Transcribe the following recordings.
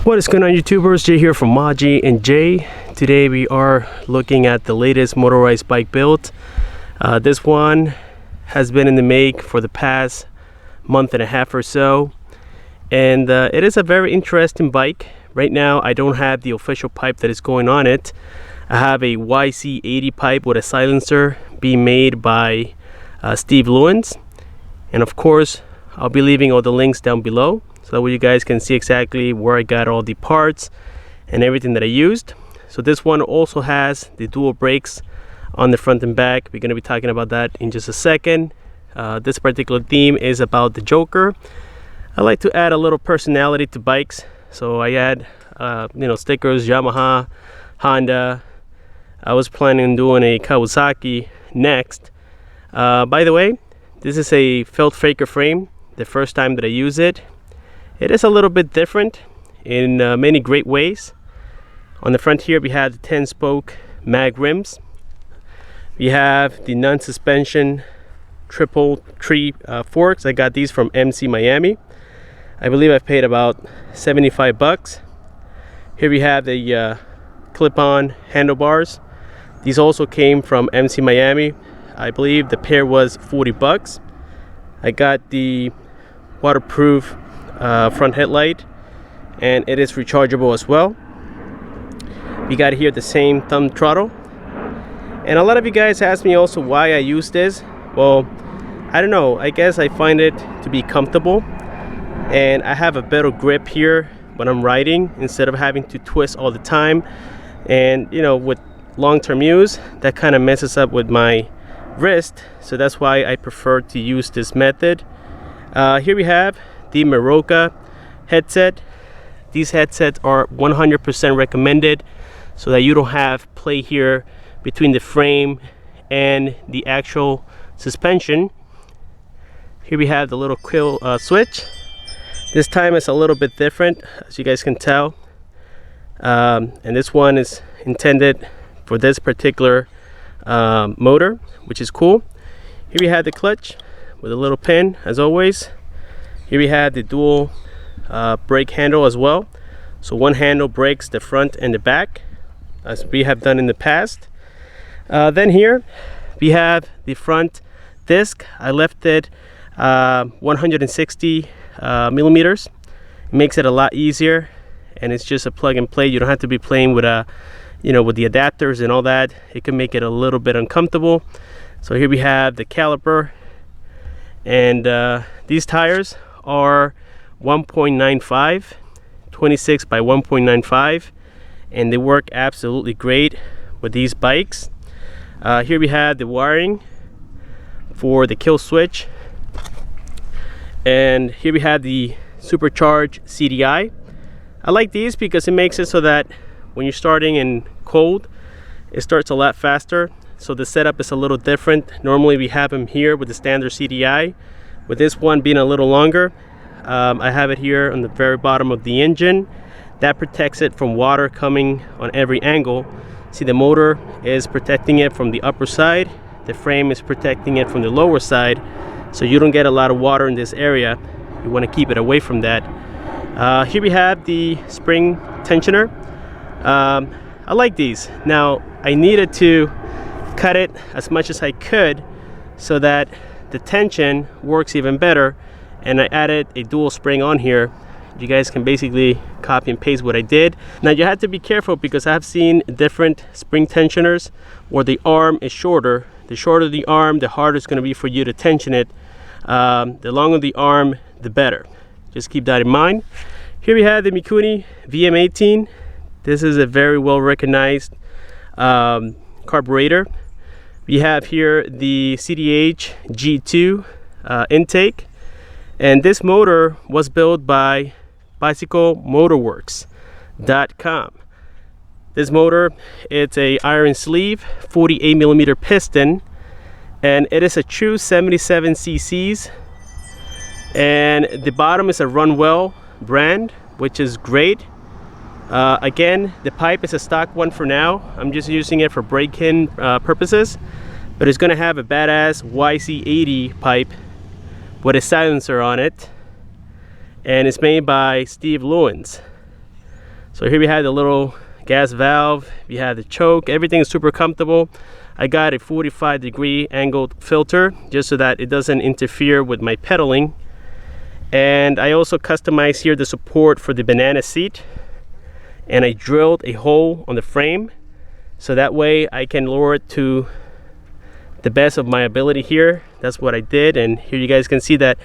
What is going on, YouTubers? Jay here from Maji and Jay. Today we are looking at the latest motorized bike build. This one has been in the make for the past month and a half or so, and it is a very interesting bike. Right now I don't have the official pipe that is going on it. I have a YC80 pipe with a silencer being made by Steve Lewins, and of course I'll be leaving all the links down below so that way you guys can see exactly where I got all the parts and everything that I used. So this one also has the dual brakes on the front and back. We're going to be talking about that in just a second. This particular theme is about the Joker. I like to add a little personality to bikes, so I add stickers, Yamaha, Honda. I was planning on doing a Kawasaki next. By the way, this is a felt faker frame. The first time that I use it, it is a little bit different in many great ways. On the front here we have the 10-spoke mag rims. We have the non-suspension triple tree forks. I got these from MC Miami. I believe I paid about 75 bucks. Here we have the clip-on handlebars. These also came from MC Miami. I believe the pair was 40 bucks. I got the waterproof front headlight, and it is rechargeable as well. We got here the same thumb throttle, and a lot of you guys ask me also why I use this. Well, I don't know, I guess I find it to be comfortable, and I have a better grip here when I'm riding instead of having to twist all the time. And with long-term use, that kind of messes up with my wrist, so that's why I prefer to use this method. Here we have the Maraca headset. These headsets are 100% recommended so that you don't have play here between the frame and the actual suspension. Here we have the little quill switch. This time it's a little bit different, as you guys can tell, and this one is intended for this particular motor, which is cool. Here we have the clutch with a little pin, as always. Here we have the dual brake handle as well, so one handle brakes the front and the back, as we have done in the past. Then here we have the front disc. I left it 160 millimeters. It makes it a lot easier, and it's just a plug and play. You don't have to be playing with with the adapters and all that. It can make it a little bit uncomfortable. So here we have the caliper, and these tires are 1.95, 26 by 1.95, and they work absolutely great with these bikes. Here we have the wiring for the kill switch, and here we have the Supercharged Cdi. I like these because it makes it so that when you're starting in cold, it starts a lot faster. So the setup is a little different. Normally we have them here with the standard CDI. With this one being a little longer, I have it here on the very bottom of the engine. That protects it from water coming on every angle. See, the motor is protecting it from the upper side. The frame is protecting it from the lower side. So you don't get a lot of water in this area. You want to keep it away from that. Here we have the spring tensioner. I like these. Now, I needed to cut it as much as I could so that the tension works even better, and I added a dual spring on here. You guys can basically copy and paste what I did. Now you have to be careful because I've seen different spring tensioners where the arm is shorter. The shorter the arm, the harder it's going to be for you to tension it. The longer the arm, the better. Just keep that in mind. Here we have the Mikuni VM18. This is a very well recognized carburetor. We have here the CDH G2 intake, and this motor was built by bicyclemotorworks.com. This motor, it's a iron sleeve 48 millimeter piston, and it is a true 77 cc's, and the bottom is a Runwell brand, which is great. Again, the pipe is a stock one for now. I'm just using it for break-in purposes, but it's going to have a badass YC80 pipe with a silencer on it, and it's made by Steve Lewins. So here we have the little gas valve, we have the choke, everything is super comfortable. I got a 45-degree angled filter just so that it doesn't interfere with my pedaling. And I also customized here the support for the banana seat, and I drilled a hole on the frame so that way I can lower it to the best of my ability here. That's what I did, and here you guys can see that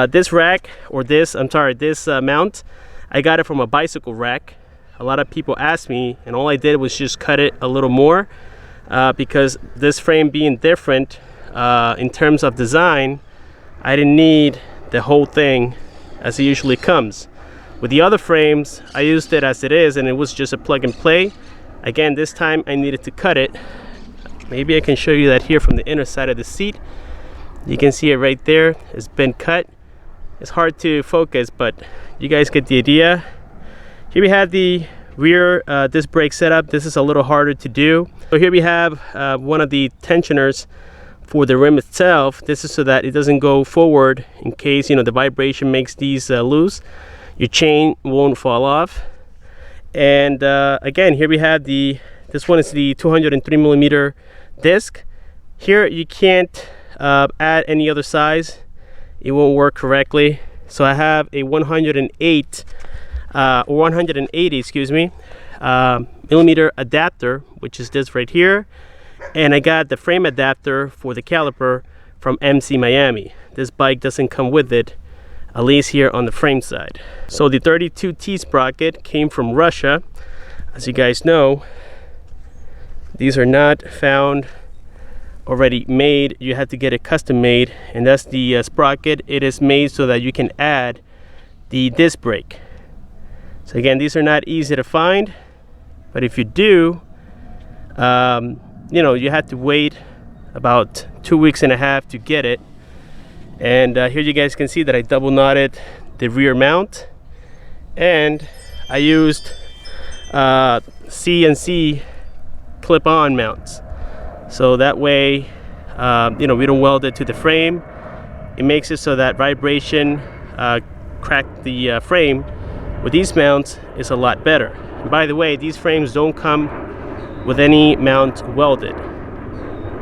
this rack, or this mount, I got it from a bicycle rack. A lot of people asked me, and all I did was just cut it a little more because this frame being different in terms of design, I didn't need the whole thing as it usually comes. With the other frames, I used it as it is, and it was just a plug and play. Again, this time I needed to cut it. Maybe I can show you that here from the inner side of the seat. You can see it right there. It's been cut. It's hard to focus, but you guys get the idea. Here we have the rear disc brake setup. This is a little harder to do. So here we have one of the tensioners for the rim itself. This is so that it doesn't go forward in case the vibration makes these loose. Your chain won't fall off. And again, here we have this one is the 203 millimeter disc. Here you can't add any other size, it won't work correctly. So I have a 108 or 180, excuse me, millimeter adapter, which is this right here. And I got the frame adapter for the caliper from MC Miami. This bike doesn't come with it, at least here on the frame side. So the 32T sprocket came from Russia. As you guys know, these are not found already made. You have to get it custom made, and that's the sprocket. It is made so that you can add the disc brake. So again, these are not easy to find, but if you do, you have to wait about 2.5 weeks to get it. And here you guys can see that I double knotted the rear mount, and I used CNC clip-on mounts, so that way we don't weld it to the frame. It makes it so that vibration crack the frame with these mounts is a lot better. And by the way, these frames don't come with any mount welded,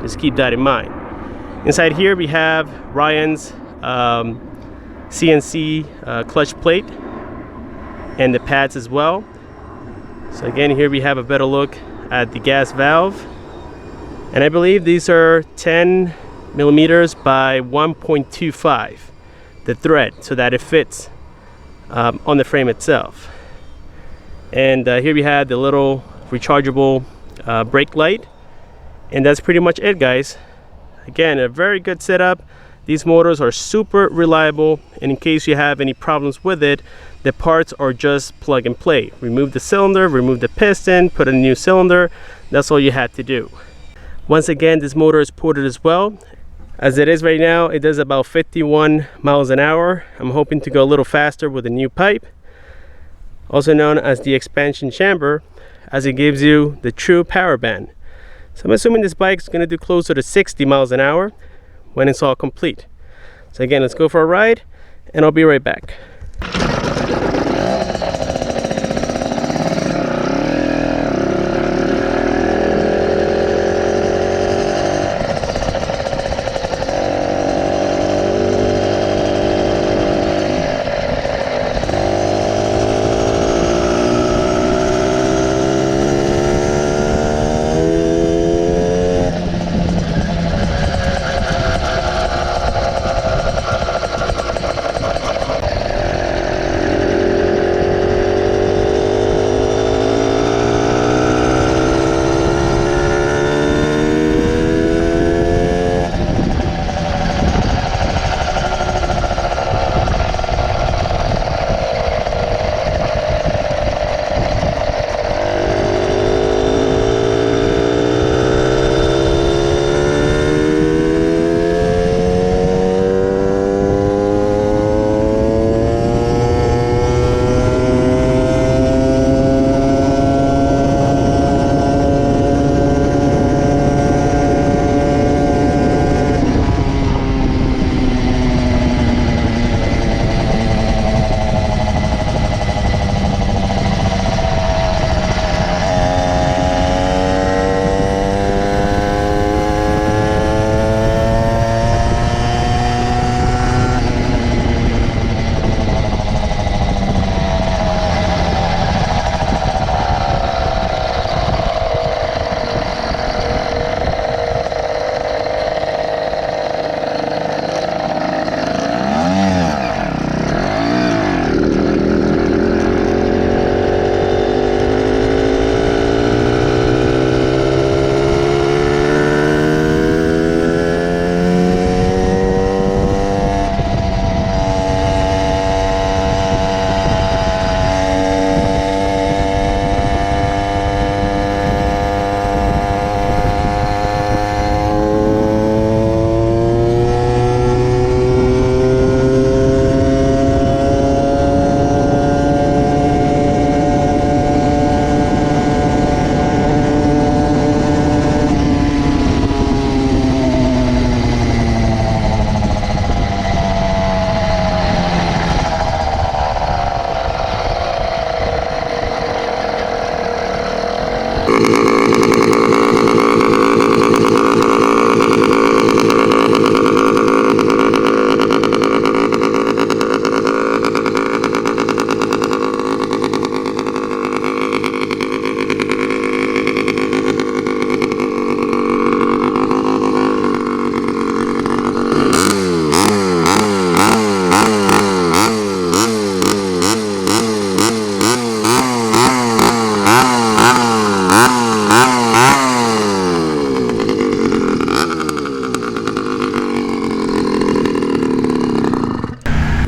just keep that in mind. Inside here we have Ryan's CNC clutch plate and the pads as well. So again, here we have a better look at the gas valve, and I believe these are 10 millimeters by 1.25, the thread, so that it fits on the frame itself. And here we have the little rechargeable brake light, and that's pretty much it, guys. Again, a very good setup. These motors are super reliable, and in case you have any problems with it, the parts are just plug and play. Remove the cylinder, remove the piston, put in a new cylinder. That's all you had to do. Once again, this motor is ported as well. As it is right now, it does about 51 miles an hour. I'm hoping to go a little faster with a new pipe, also known as the expansion chamber, as it gives you the true power band. So I'm assuming this bike is going to do closer to 60 miles an hour when it's all complete. So again, let's go for a ride, and I'll be right back.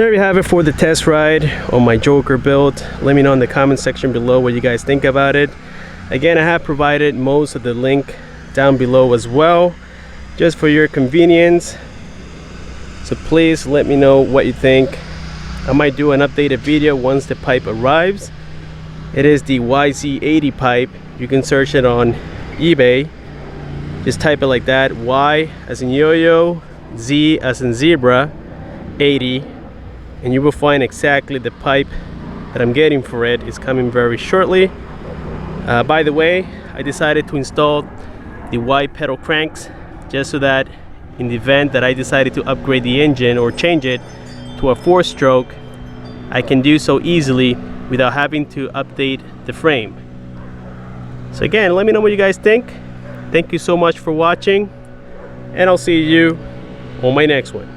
There you have it for the test ride on my Joker build. Let me know in the comment section below what you guys think about it. Again, I have provided most of the link down below as well, just for your convenience. So please let me know what you think. I might do an updated video once the pipe arrives. It is the YZ80 pipe. You can search it on eBay. Just type it like that, Y as in yo-yo, Z as in zebra, 80, and you will find exactly the pipe that I'm getting for it. It's coming very shortly. By the way, I decided to install the Y pedal cranks just so that in the event that I decided to upgrade the engine or change it to a 4-stroke, I can do so easily without having to update the frame. So again, let me know what you guys think. Thank you so much for watching, and I'll see you on my next one.